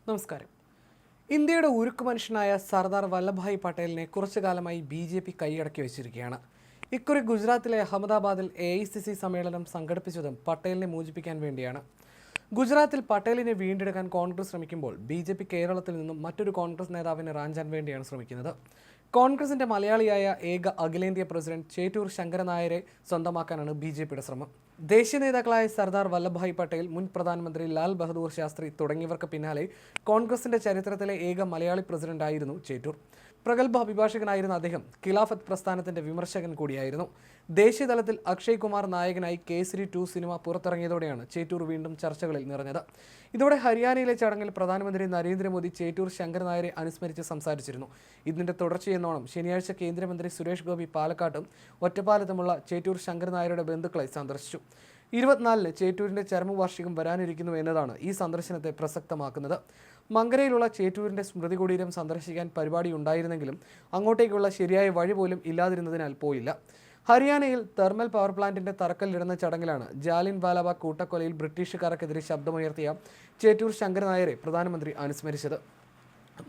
നമസ്കാരം. ഇന്ത്യയുടെ ഉരുക്കു മനുഷ്യനായ സർദാർ വല്ലഭായ് പട്ടേലിനെ കുറച്ചു കാലമായി BJP കൈയടക്കി വെച്ചിരിക്കുകയാണ്. ഇക്കുറി ഗുജറാത്തിലെ അഹമ്മദാബാദിൽ AICC സമ്മേളനം സംഘടിപ്പിച്ചതും പട്ടേലിനെ മോചിപ്പിക്കാൻ വേണ്ടിയാണ്. ഗുജറാത്തിൽ പട്ടേലിനെ വീണ്ടെടുക്കാൻ കോൺഗ്രസ് ശ്രമിക്കുമ്പോൾ BJP കേരളത്തിൽ നിന്നും മറ്റൊരു കോൺഗ്രസ് നേതാവിനെ റാഞ്ചാൻ വേണ്ടിയാണ് ശ്രമിക്കുന്നത്. കോൺഗ്രസിന്റെ മലയാളിയായ ഏക അഖിലേന്ത്യാ പ്രസിഡന്റ് ചേറ്റൂർ ശങ്കരൻ നായരെ സ്വന്തമാക്കാനാണ് BJPയുടെ ശ്രമം. ദേശീയ നേതാക്കളായ സർദാർ വല്ലഭായ് പട്ടേൽ, മുൻ പ്രധാനമന്ത്രി ലാൽ ബഹദൂർ ശാസ്ത്രി തുടങ്ങിയവർക്ക് പിന്നാലെ കോൺഗ്രസിന്റെ ചരിത്രത്തിലെ ഏക മലയാളി പ്രസിഡന്റായിരുന്നു ചേറ്റൂർ. പ്രഗത്ഭ അഭിഭാഷകനായിരുന്ന അദ്ദേഹം ഖിലാഫത്ത് പ്രസ്ഥാനത്തിന്റെ വിമർശകൻ കൂടിയായിരുന്നു. ദേശീയ തലത്തിൽ അക്ഷയ് കുമാർ നായകനായി കേസരി 2 സിനിമ പുറത്തിറങ്ങിയതോടെയാണ് ചേറ്റൂർ വീണ്ടും ചർച്ചകളിൽ നിറഞ്ഞത്. ഇതോടെ ഹരിയാനയിലെ ചടങ്ങിൽ പ്രധാനമന്ത്രി നരേന്ദ്രമോദി ചേറ്റൂർ ശങ്കരൻ നായരെ അനുസ്മരിച്ച് സംസാരിച്ചിരുന്നു. ഇതിന്റെ തുടർച്ചയെന്നോണം ശനിയാഴ്ച കേന്ദ്രമന്ത്രി സുരേഷ് ഗോപി പാലക്കാട്ടും ഒറ്റപ്പാലത്തുമുള്ള ചേറ്റൂർ ശങ്കരൻ നായരുടെ ബന്ധുക്കളെ സന്ദർശിച്ചു. 24-ന് ചേറ്റൂരിന്റെ ചരമവാർഷികം വരാനിരിക്കുന്നു എന്നതാണ് ഈ സന്ദർശനത്തെ പ്രസക്തമാക്കുന്നത്. മങ്കരയിലുള്ള ചേറ്റൂരിന്റെ സ്മൃതി കുടീരം സന്ദർശിക്കാൻ പരിപാടി ഉണ്ടായിരുന്നെങ്കിലും അങ്ങോട്ടേക്കുള്ള ശരിയായ വഴി പോലും ഇല്ലാതിരുന്നതിനാൽ പോയില്ല. ഹരിയാനയിൽ തെർമൽ പവർ പ്ലാന്റിന്റെ തറക്കല്ലിടുന്ന ചടങ്ങിലാണ് ജാലിയൻ വാലാബാഗ് കൂട്ടക്കൊലയിൽ ബ്രിട്ടീഷുകാർക്കെതിരെ ശബ്ദമുയർത്തിയ ചേറ്റൂർ ശങ്കരൻ നായരെ പ്രധാനമന്ത്രി അനുസ്മരിച്ചത്.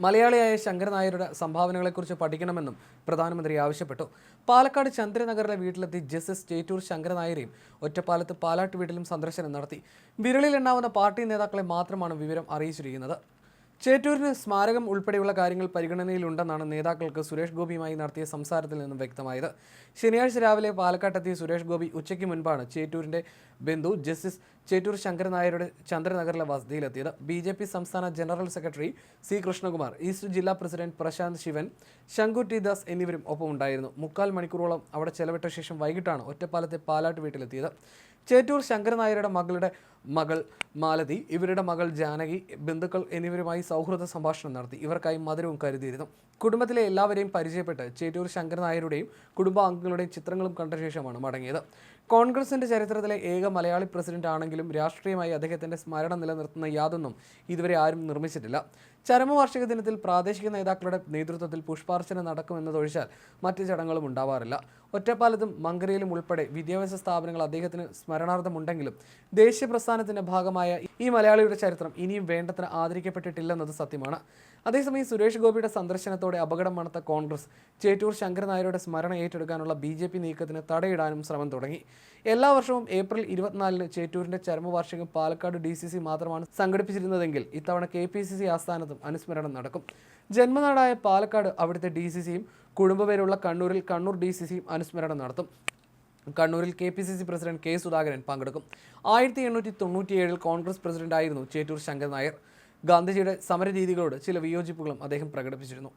മലയാളിയായ ശങ്കരൻ നായരുടെ സംഭാവനകളെക്കുറിച്ച് പഠിക്കണമെന്നും പ്രധാനമന്ത്രി ആവശ്യപ്പെട്ടു. പാലക്കാട് ചന്ദ്രനഗറിലെ വീട്ടിലെത്തി ജസ്റ്റിസ് ചേറ്റൂർ ശങ്കരൻ നായരെയും ഒറ്റപ്പാലത്ത് പാലാട്ട് വീട്ടിലും സന്ദർശനം നടത്തി. വിരളിലെണ്ണാവുന്ന പാർട്ടി നേതാക്കളെ മാത്രമാണ് വിവരം അറിയിച്ചിരിക്കുന്നത്. ചേറ്റൂരിന് സ്മാരകം ഉൾപ്പെടെയുള്ള കാര്യങ്ങൾ പരിഗണനയിലുണ്ടെന്നാണ് നേതാക്കൾക്ക് സുരേഷ് ഗോപിയുമായി നടത്തിയ സംസാരത്തിൽ നിന്നും വ്യക്തമായത്. ശനിയാഴ്ച രാവിലെ പാലക്കാട്ടെത്തിയ സുരേഷ് ഗോപി ഉച്ചയ്ക്ക് മുൻപാണ് ചേറ്റൂരിന്റെ ബന്ധു ജസ്റ്റിസ് ചേറ്റൂർ ശങ്കരൻ നായരുടെ ചന്ദ്രനഗറിലെ വസതിയിലെത്തിയത്. BJP സംസ്ഥാന general secretary C. Krishnakumar, east ജില്ലാ പ്രസിഡന്റ് പ്രശാന്ത് ശിവൻ, ശങ്കു ടി ദാസ് എന്നിവരും ഒപ്പമുണ്ടായിരുന്നു. 3/4 മണിക്കൂറോളം അവിടെ ചെലവിട്ട ശേഷം വൈകിട്ടാണ് ഒറ്റപ്പാലത്തെ പാലാട്ട് വീട്ടിലെത്തിയത്. ചേറ്റൂർ ശങ്കരൻ നായരുടെ മകളുടെ മകൾ മാലതി, ഇവരുടെ മകൾ ജാനകി, ബന്ധുക്കൾ എന്നിവരുമായി സൗഹൃദ സംഭാഷണം നടത്തി. ഇവർക്കായി മധുരവും കരുതിയിരുന്നു. കുടുംബത്തിലെ എല്ലാവരെയും പരിചയപ്പെട്ട് ചേറ്റൂർ ശങ്കരൻ നായരുടെയും കുടുംബാംഗങ്ങളുടെയും ചിത്രങ്ങളും കണ്ട ശേഷമാണ് മടങ്ങിയത്. കോൺഗ്രസിന്റെ ചരിത്രത്തിലെ ഏക മലയാളി പ്രസിഡന്റ് ആണെങ്കിലും രാഷ്ട്രീയമായി അദ്ദേഹത്തിന്റെ സ്മരണ നിലനിർത്തുന്ന യാതൊന്നും ഇതുവരെ ആരും നിർമ്മിച്ചിട്ടില്ല. ചരമവാർഷിക ദിനത്തിൽ പ്രാദേശിക നേതാക്കളുടെ നേതൃത്വത്തിൽ പുഷ്പാർച്ചന നടക്കുമെന്നതൊഴിച്ചാൽ മറ്റ് ചടങ്ങുകളും ഉണ്ടാവാറില്ല. ഒറ്റപ്പാലത്തും മങ്കരയിലും ഉൾപ്പെടെ വിദ്യാഭ്യാസ സ്ഥാപനങ്ങൾ അദ്ദേഹത്തിന് സ്മരണാർത്ഥമുണ്ടെങ്കിലും ദേശീയ പ്രസ്ഥാനത്തിന്റെ ഭാഗമായ ഈ മലയാളിയുടെ ചരിത്രം ഇനിയും വേണ്ടത്ര ആദരിക്കപ്പെട്ടിട്ടില്ലെന്നത് സത്യമാണ്. അതേസമയം സുരേഷ് ഗോപിയുടെ സന്ദർശനത്തോടെ അപകടം മണത്ത കോൺഗ്രസ് ചേറ്റൂർ ശങ്കരൻ നായരുടെ സ്മരണ ഏറ്റെടുക്കാനുള്ള BJP നീക്കത്തിന് തടയിടാനും ശ്രമം തുടങ്ങി. എല്ലാ വർഷവും ഏപ്രിൽ 24-ന് ചേറ്റൂരിന്റെ ചരമവാർഷികം പാലക്കാട് DCC മാത്രമാണ് സംഘടിപ്പിച്ചിരുന്നതെങ്കിൽ ഇത്തവണ KPCC ആസ്ഥാനത്തും അനുസ്മരണം നടക്കും. ജന്മനാടായ പാലക്കാട് അവിടുത്തെ DCCയും കുടുംബപേരുള്ള കണ്ണൂരിൽ കണ്ണൂർ DCCയും അനുസ്മരണം നടത്തും. കണ്ണൂരിൽ KPCC പ്രസിഡന്റ് K. സുധാകരൻ പങ്കെടുക്കും. 1897-ൽ കോൺഗ്രസ് പ്രസിഡന്റായിരുന്നു ചേറ്റൂർ ശങ്കരൻ നായർ. ഗാന്ധിജിയുടെ സമരരീതികളോട് ചില വിയോജിപ്പുകളും അദ്ദേഹം പ്രകടിപ്പിച്ചിരുന്നു.